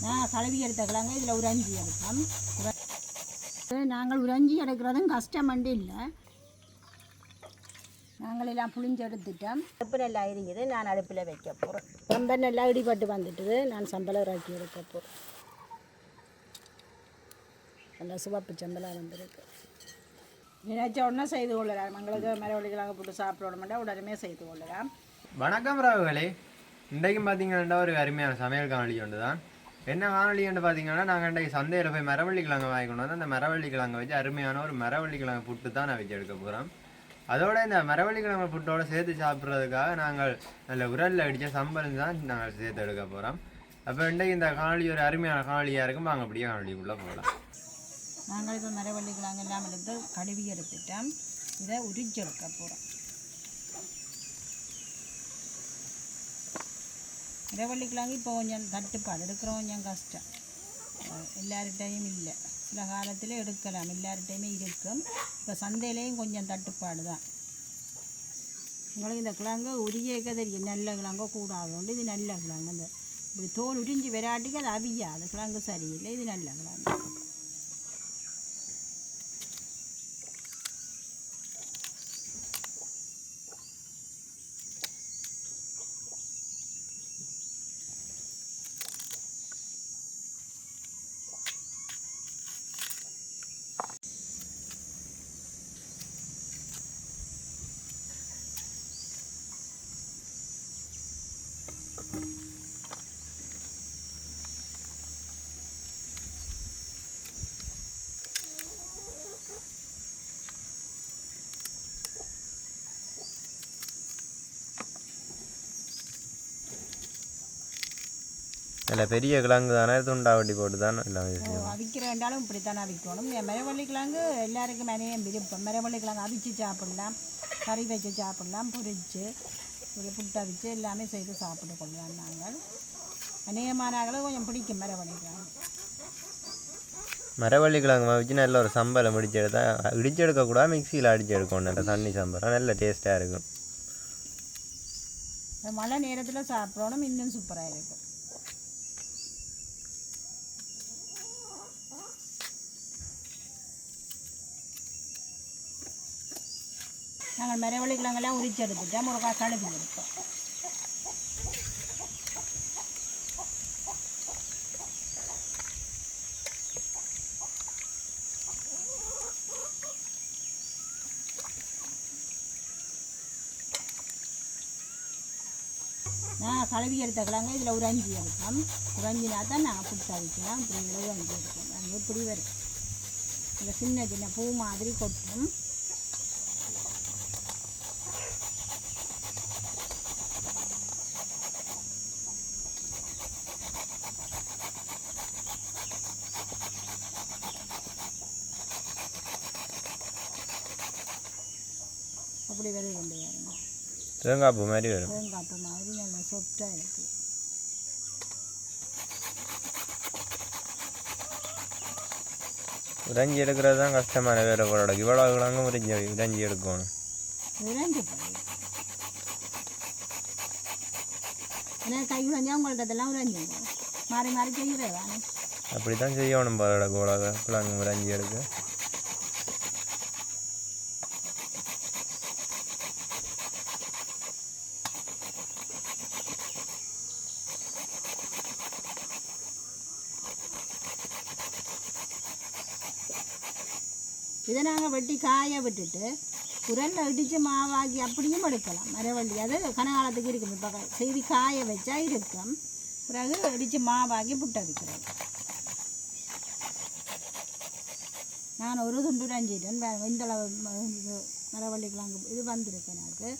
நான் கழுவி எடுத்துக்கலாங்க. இதில் உறைஞ்சி எடுப்போம். நாங்கள் உறைஞ்சி எடுக்கிறதும் கஷ்டமண்டு இல்லை. நாங்கள் எல்லாம் புளிஞ்சு எடுத்துட்டோம். அடுப்பு நல்லா இருந்தது. நான் அடுப்பில் வைக்க போகிறேன். சம்பல் நல்லா இடிபட்டு வந்துட்டுது. நான் சம்பளம் இறக்கி எடுக்க போகிறேன். நல்லா சிவப்பு சம்பளாக வந்துருக்கு. நினைச்ச உடனே செய்து கொள்ளலாம். எங்களுக்கு மரவள்ளிக்கிழங்கு போட்டு சாப்பிடணுமெண்டா உடனே செய்து கொள்ளலாம். வணக்கம் ராவுகளே. இன்றைக்கும் பார்த்தீங்கன்னா ஒரு அருமையான சமையல் காணொலி ஒன்று தான். என்ன காணொலின்னு பார்த்தீங்கன்னா நாங்கள் இன்றைக்கு சந்தையில் போய் மரவள்ளிக்கிழங்கு வாங்கிக்கொண்டு வந்து அந்த மரவள்ளிக்கிழங்கு வச்சு அருமையான ஒரு மரவள்ளிக்கிழங்கு புட்டு தான் நான் வச்சு எடுக்க போகிறோம். அதோட இந்த மரவள்ளிக்கிழங்கு புட்டோடு சேர்த்து சாப்பிட்றதுக்காக நாங்கள் நல்ல உரலில் அடித்த சம்பல் தான் நாங்கள் சேர்த்து எடுக்க போகிறோம். அப்போ இன்றைக்கு இந்த காணொலி ஒரு அருமையான காணொலியாக இருக்கும். வாங்க அப்படியே காணொலிக்குள்ளே போகலாம். நாங்கள் இப்போ மரவள்ளிக்கிழங்கு எல்லாம் எடுத்து கழுவி எடுத்துட்டோம். இதை உரிச்சு எடுக்க போகிறோம். மரவள்ளிக்கிழங்கு இப்போ கொஞ்சம் தட்டுப்பாடு எடுக்கிறோம், கொஞ்சம் கஷ்டம். எல்லார்கிட்டையும் இல்லை. சில காலத்தில் எடுக்கலாம், எல்லார்கிட்டையுமே இருக்கும். இப்போ சந்தையிலையும் கொஞ்சம் தட்டுப்பாடு தான். உங்களுக்கு இந்த கிழங்கு உரியக்க தெரியும். நல்ல கிழங்கோ கூடாது. இது நல்ல கிழங்கு. இந்த இப்படி தோல் உரிஞ்சு விராட்டிக்கு அது அவியாது. கிழங்கு சரியில்லை. இது நல்ல கிழங்கு. இல்லை பெரிய கிழங்கு தானே, துண்டா வட்டி போட்டு தான் எல்லாம் அவிக்கிற வேண்டாலும் இப்படி தானே அவிக்கணும். மரவள்ளிக்கிழங்கு எல்லாருக்கும் மனையும் விருப்பம். மரவள்ளிக்கிழங்கு அவிச்சு சாப்பிடலாம், கறி வச்சு சாப்பிடலாம், பொரிச்சு ஒரு புட்டு அவிச்சு எல்லாமே செய்து சாப்பிட்டு கொள்ளலாம். நாங்கள் அநேகமானாங்களும் கொஞ்சம் பிடிக்கும் மரவள்ளிக்கிழங்கு. மரவள்ளிக்கிழங்கு வச்சு நல்ல ஒரு சம்பளம் பிடிச்சி எடுத்தா இடிச்சு எடுக்கக்கூடாது, மிக்சியில் அடித்து எடுக்கணும். நல்ல தண்ணி சம்பளம் நல்ல டேஸ்ட்டாக இருக்கும். மழை நேரத்தில் சாப்பிடணும், இன்னும் சூப்பராக இருக்கும். நாங்கள் மரவள்ளிக்கிழங்கெல்லாம் உரிச்சு எடுத்துட்டோம். ஒரு கழுவி எடுத்தோம். நான் கழுவி எடுத்துக்கலாங்க. இதில் உறைஞ்சி எடுப்போம். உறைஞ்சினா தான் நாங்கள் புட்டு அவிக்கலாம். இப்படி உறைஞ்சி எடுப்போம். நாங்கள் இப்படி வரும். இதில் சின்ன சின்ன பூ மாதிரி கொட்டும். அப்படி வருது கொண்டு வரணும். தேங்காய்ப்பு மாதிரி வரும். தேங்காய்ப்பு மாதிரி நல்லா சொப்டாக இருக்குது. உறைஞ்சி எடுக்கிறது தான் கஷ்டமான வேறு போட. இவ்வளோ கிழங்கு உறைஞ்சி எடுக்கணும். உறைஞ்சி போய் ஏன்னா கை உறைஞ்சா உங்களுக்கு அதெல்லாம் உறைஞ்சிங்க மாறி மாறி செய்கிறதானே. அப்படி தான் செய்யணும் போல கூட கிழங்கு உறைஞ்சி எடுக்க. இதை நாங்கள் வெட்டி காய விட்டுட்டு உரலில் இடித்து மாவாக்கி அப்படியும் எடுக்கலாம். மரவள்ளி அது கனகாலத்துக்கு இருக்கும். இப்போ செய்தி காய வச்சா இருக்கும். பிறகு இடித்து மாவாக்கி புட்டு அவிக்கிறோம். நான் ஒரு துண்டு உறைஞ்சிட்டேன். இந்தளவு இது மரவள்ளிக்கிழங்கு இது வந்திருக்கு எனக்கு.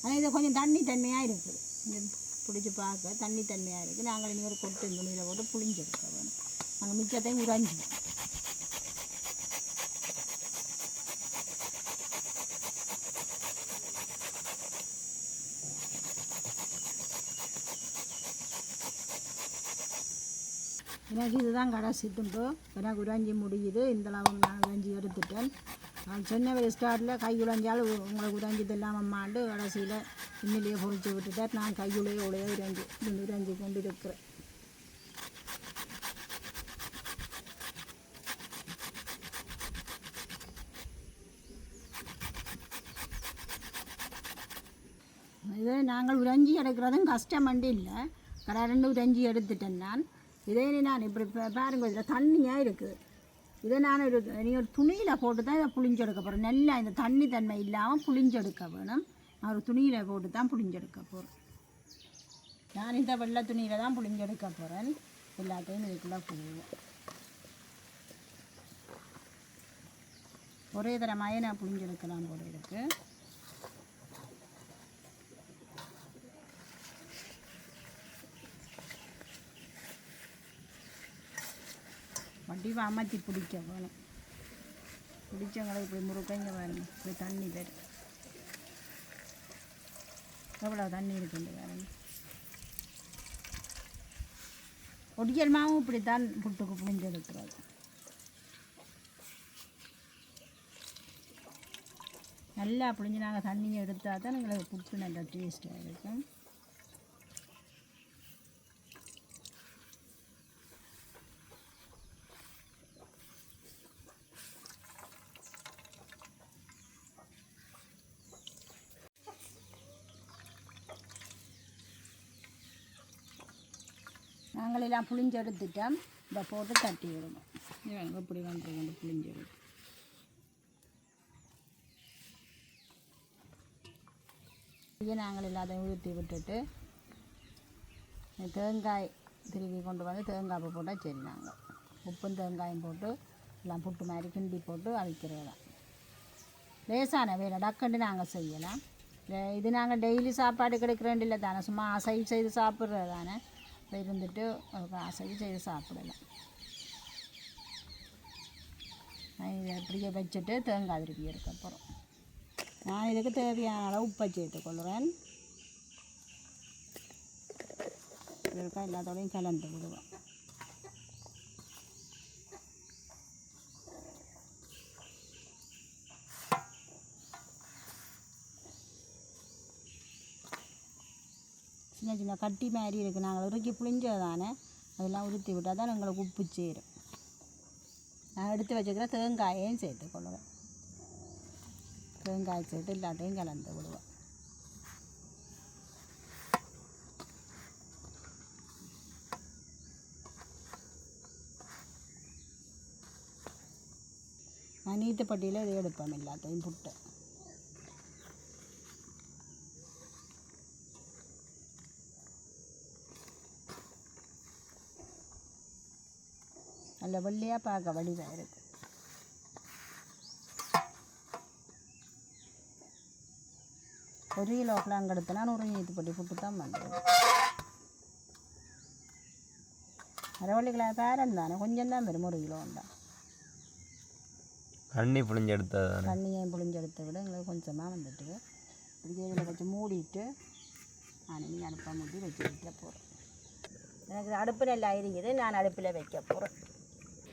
ஆனால் இது கொஞ்சம் தண்ணியாக இருக்குது. இது பிடிச்சி பார்க்க தண்ணியாக இருக்குது. நாங்கள் இனி ஒரு கொட்டு துணியில் போட்டு புளிஞ்செடுக்க வேணும். நாங்கள் மிச்சத்தையும் உறைஞ்சி எனக்கு இதுதான் கடைசி துண்டு. எனக்கு உறைஞ்சி முடியுது. இந்த லாபம் நான் உறைஞ்சி எடுத்துட்டேன். நான் சொன்ன ஸ்டார்ட்டில் கை உழைஞ்சாலும் உங்களுக்கு உறைஞ்சது இல்லாமல் அம்மாண்டு கடைசியில் இன்னிலேயே பொறிச்சு விட்டுட்டார். நான் கையுடைய உரைஞ்சி கொண்டு இருக்கிறேன். இதை நாங்கள் உறைஞ்சி எடுக்கிறதும் கஷ்டம் வண்டி இல்லை. கடை உறைஞ்சி எடுத்துட்டேன் நான். இதே நான் இப்படி பாருங்க, இதில் தண்ணியாக இருக்குது. இதை நான் நீ ஒரு துணியில் போட்டு தான் இதை புளிஞ்செடுக்க போகிறேன். நல்லா இந்த தண்ணி தன்மை இல்லாமல் புளிஞ்செடுக்க வேணும். நான் ஒரு துணியில் போட்டு தான் புளிஞ்செடுக்க போகிறேன். நான் இந்த வெள்ளை துணியில் தான் புளிஞ்செடுக்க போகிறேன். எல்லாத்தையும் இதுக்குள்ளே போடுவேன். ஒரே தரமாயே நான் புளிஞ்செடுக்கலாம் போல இருக்கு. வண்டியை அமர்த்தி பிடிக்க வேணும். பிடிச்சவங்களை இப்படி முறுக்கைங்க வேணும். இப்படி தண்ணி வரும். எவ்வளோ தண்ணி இருக்குண்டு வேணும். ஒடியல் மாவும் இப்படித்தான் புட்டுக்கு புளிஞ்செடுக்கிறது. நல்லா புளிஞ்சு நாங்கள் தண்ணியை எடுத்தால் தான் எங்களுக்கு புட்டு நல்லா டேஸ்ட்டாக இருக்கும். நாங்களெல்லாம் புளிஞ்சு எடுத்துட்டோம். இதை போட்டு தட்டி விடணும். இவங்க இப்படி வந்துருக்கோம் புளிஞ்சு எடுத்து. நாங்கள் எல்லாத்தையும் ஊற்றி விட்டுட்டு தேங்காய் திருவி கொண்டு வந்து தேங்காய் போட்டால் சரி. நாங்கள் உப்பும் தேங்காயும் போட்டு எல்லாம் புட்டு மாதிரி கிண்டி போட்டு அவிக்கிறது தான் லேசான வேலை. டக்குண்டு நாங்கள் செய்யலாம். இது நாங்கள் டெய்லி சாப்பாடு கிடைக்கிறேன் இல்லை தானே, சும்மா அசைவு செய்து சாப்பிட்றது தானே. இருந்துட்டு அசைவு செய்து சாப்பிடலாம். இதை இப்படியே வச்சுட்டு தேங்காய் திருப்பி எடுக்க போகிறோம். நான் இதுக்கு தேவையான அளவு உப்பை சேர்த்துக்கொள்கிறேன். இதற்காக எல்லாத்தோடையும் கலந்து விடுவேன். சின்ன சின்ன கட்டி மாதிரி இருக்குது. நாங்கள் இறுக்கி புளிஞ்சதானே, அதெல்லாம் உருத்தி விட்டால் தான் எங்களுக்கு உப்பு சேரும். நான் எடுத்து வச்சுக்கிற தேங்காயையும் சேர்த்துக்கொள்ளுவேன். தேங்காய் சேர்த்து எல்லாத்தையும் கலந்து விடுவேன். நான் நீத்துப்பட்டியில் இதை எடுப்பேன் எல்லாத்தையும் புட்டு. நல்ல வெள்ளையாக பார்க்க வடிவாக இருக்குது. ஒரு கிலோ கிளாங்க எடுத்தனா 100 நீத்துப்பட்டி புட்டு தான் பண்ணுறது. அரவள்ளி கிழங்கு பேரம் தானே, கொஞ்சம் தான் வரும். 1 கிலோ தான் தண்ணி புளிஞ்செடுத்தது. தண்ணியையும் புளிஞ்செடுத்த விட எங்களுக்கு கொஞ்சமாக வந்துட்டு இப்படி இதில் வச்சு மூடிட்டு நான் இனி அடுப்பை மூடி வச்சு வைக்க போகிறேன். எனக்கு அடுப்பு நல்லா இருக்குது. நான் அடுப்பில் வைக்க போகிறேன்.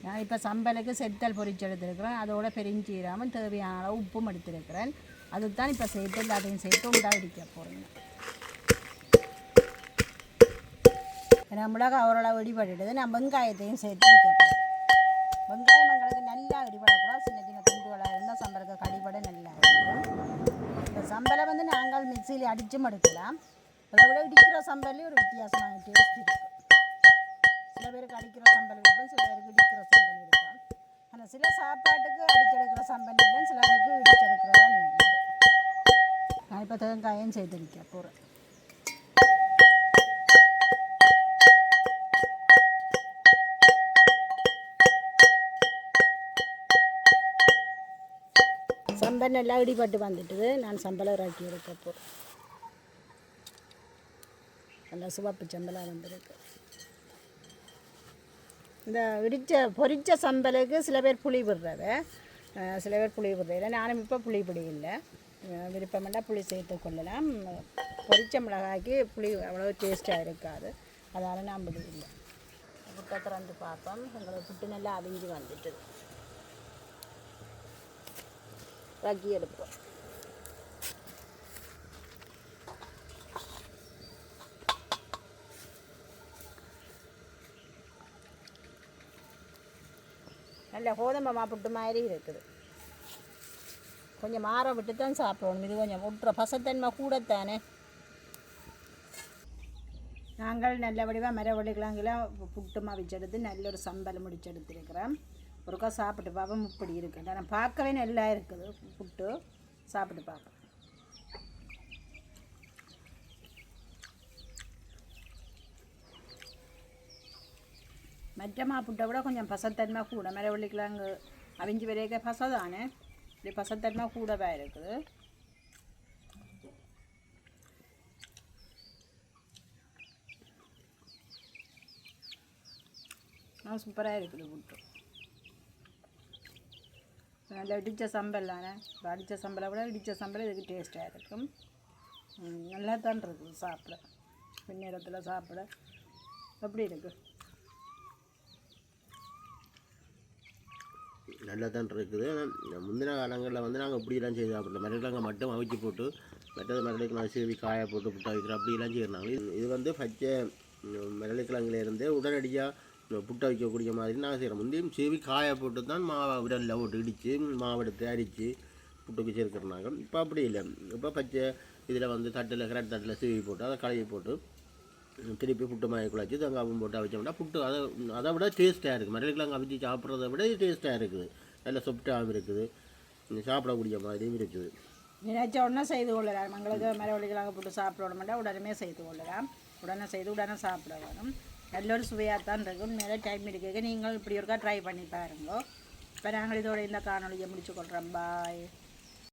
நான் இப்போ சம்பலுக்கு செத்தல் பொரிச்சு எடுத்துருக்கிறேன். அதோட பெருஞ்சீராமல் தேவையான அளவு உப்பும் எடுத்துருக்கிறேன். அதுதான் இப்போ சேர்த்து எல்லாத்தையும் சேர்த்து உண்டாக இடிக்க போகிறேங்க. ஏன்னா மிளகாய் ஓரளவு இடிபட்டுடுது. நான் வெங்காயத்தையும் சேர்த்து இடிக்க போகிறேன். வெங்காயம் எங்களுக்கு நல்லா இடிபடக்கூடாது. சின்ன சின்ன துண்டுகளாக இருந்தால் சம்பலுக்கு கடிபட நல்லா இருக்கும். இந்த சம்பலை வந்து நாங்கள் மிக்சியில் அடித்தும் எடுக்கலாம். அதை விட இடிக்கிற சம்பல்லையும் ஒரு வித்தியாசமான டேஸ்ட் இருக்குது. சில பேருக்கு அடிக்கிற சம்பல் இருக்கும், சில பேருக்கு இடிக்கிற சம்பல் இருக்கும். ஆனால் சில சாப்பாட்டுக்கு அடிச்செடுக்கிற சம்பல் இல்லை, சிலருக்கு இடிச்செடுக்கிறதா நல்லது. நான் இப்போ தேங்காயும் சேர்த்து வைக்க போகிறேன். சம்பல் நல்லா இடிபட்டு வந்துட்டுது. நான் சம்பளம் இறக்கி எடுக்க போகிறேன். நல்லா சிவப்பு சம்பலாக வந்திருக்கு. இந்த பொரிச்ச சம்பலுக்கு சில பேர் புளி விடுறத, சில பேர் புளி விடுறதில்லை. நானும் இப்போ புளி பிடி இல்லை. விருப்பமெல்லாம் புளி சேர்த்து கொள்ளலாம். பொரிச்ச மிளகாய்க்கு புளி அவ்வளோ டேஸ்ட்டாக இருக்காது, அதனால் நான் பிடி இல்லை. புட்டை திறந்து பார்ப்போம். எங்களுக்கு புட்டு நல்லா அவிஞ்சு வந்துட்டு ரக்கி எடுப்போம். நல்ல கோதுமை மாப்புட்டு மாதிரி இருக்குது. கொஞ்சம் மாற விட்டு தான் சாப்பிடணும். இது கொஞ்சம் விட்டுற பசத்தன்மை கூடத்தானே, நாங்கள் நல்ல வடிவாக மரவள்ளிக்கிழங்குலாம் புட்டுமா வச்செடுத்து நல்ல ஒரு சம்பல் முடிச்செடுத்துருக்கிறோம். ஒருக்கா சாப்பிட்டு பார்ப்போம் இப்படி இருக்குது. ஆனால் பார்க்கவே நல்லா இருக்குது புட்டு. சாப்பிட்டு பார்ப்போம். மற்றமா புட்டை விட கொஞ்சம் பசத்தன்மை கூட. மரவள்ளிக்கிழங்கு அவிஞ்சு வரைக்க பசை தானே, இப்படி பசத்தன்மை கூடவே இருக்குது. சூப்பராக இருக்குது புட்டு. நல்லா இடித்த சம்பல் தானே, இப்போ அடித்த சம்பளை விட இடித்த சம்பளம் இதுக்கு டேஸ்ட்டாக இருக்கும். நல்லா தான் இருக்குது சாப்பிட, பின்னேரத்தில் சாப்பிட. எப்படி இருக்குது? நல்லா தான் இருக்குது. முந்தின காலங்களில் வந்து நாங்கள் இப்படிலாம் செய்து சாப்பிடல. மரக்கிழங்கை மட்டும் அவிச்சு போட்டு மற்றது மரக்கிழங்கு சீவி காய போட்டு புட்டை வைக்கிறோம் அப்படிலாம் செய்கிறாங்க. இது வந்து பச்சை மரக்கிழங்குலேருந்து உடனடியாக புட்டை வைக்கக்கூடிய மாதிரி நாங்கள் செய்கிறோம். முந்தையும் சீவி காய போட்டு தான் மாவை விடலில் போட்டு இடித்து மாவெடுத்து அடித்து புட்டுக்கு சேர்க்குறாங்க. இப்போ அப்படி இல்லை. இப்போ பச்சை இதில் வந்து தட்டில் கரெக்ட் தட்டில் சீவி போட்டு அதை கழுவி போட்டு திருப்பி புட்டு மாயை குழச்சி தேங்காவும் போட்டு அவிச்சோம்னா புட்டு அதை விட டேஸ்ட்டாக இருக்குது. மரக்கிழங்கு அவிச்சு சாப்பிட்றத விட டேஸ்ட்டாக இருக்குது. நல்ல சொப்டாகவும் இருக்குது, சாப்பிடக்கூடிய மாதிரியும் இருக்குது. நினைச்ச உடனே செய்து கொள்ளலாம். எங்களுக்கு மரவள்ளிக்கிழங்கு புட்டு சாப்பிடணுமெண்டா உடனே செய்து கொள்ளலாம். உடனே செய்து உடனே சாப்பிட வேணும். நல்ல ஒரு சுவையாக தான் இருக்கும். மேலே டைம் எடுக்க நீங்கள் இப்படி ஒருக்கா ட்ரை பண்ணி பாருங்க. இப்போ நாங்கள் இதோட இந்த காணொலியை முடிச்சு கொள்கிறோம். பாய்.